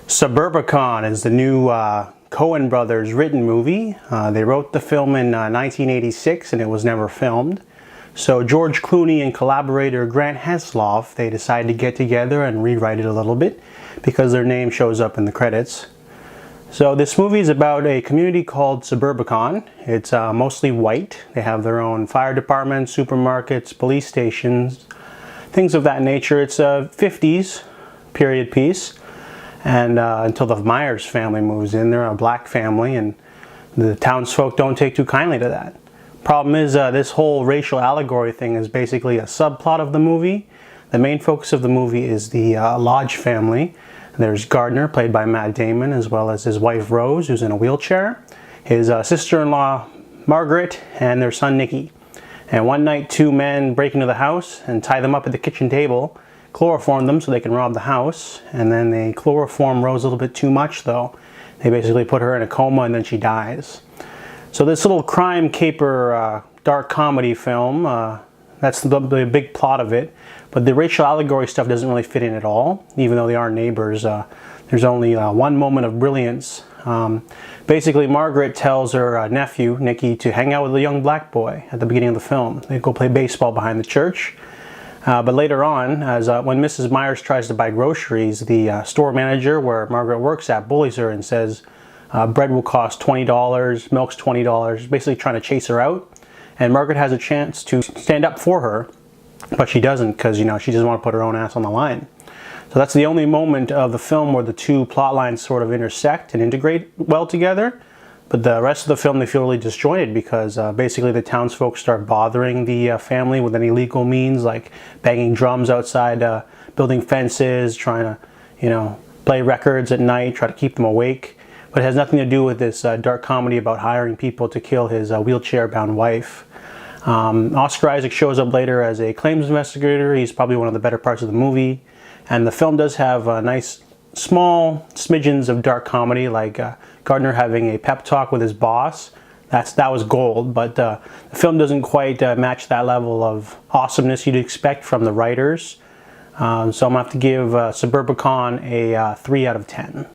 Suburbicon is the new Coen brothers written movie. They wrote the film in 1986 and it was never filmed. So George Clooney and collaborator Grant Heslov, they decided to get together and rewrite it a little bit because their name shows up in the credits. So this movie is about a community called Suburbicon. It's mostly white. They have their own fire department, supermarkets, police stations, things of that nature. It's a 50s period piece. And until the Myers family moves in, they're a black family, and the townsfolk don't take too kindly to that. Problem is, this whole racial allegory thing is basically a subplot of the movie. The main focus of the movie is the Lodge family. There's Gardner, played by Matt Damon, as well as his wife Rose, who's in a wheelchair, his sister-in-law Margaret, and their son Nicky. And one night, two men break into the house and tie them up at the kitchen table, chloroform them so they can rob the house, and then they chloroform Rose a little bit too much though. They basically put her in a coma and then she dies. So this little crime caper dark comedy film, that's the big plot of it, but the racial allegory stuff doesn't really fit in at all, even though they are neighbors. There's only one moment of brilliance. Basically Margaret tells her nephew, Nicky, to hang out with a young black boy at the beginning of the film. They go play baseball behind the church. But later on, when Mrs. Myers tries to buy groceries, the store manager where Margaret works at bullies her and says bread will cost $20, milk's $20, basically trying to chase her out. And Margaret has a chance to stand up for her, but she doesn't because, she doesn't want to put her own ass on the line. So that's the only moment of the film where the two plot lines sort of intersect and integrate well together. But the rest of the film, they feel really disjointed because basically the townsfolk start bothering the family with any legal means, like banging drums outside, building fences, trying to, play records at night, try to keep them awake. But it has nothing to do with this dark comedy about hiring people to kill his wheelchair-bound wife. Oscar Isaac shows up later as a claims investigator. He's probably one of the better parts of the movie. And the film does have nice small smidgens of dark comedy, like Gardner having a pep talk with his boss. That was gold, but the film doesn't quite match that level of awesomeness you'd expect from the writers. So I'm going to have to give Suburbicon a 3 out of 10.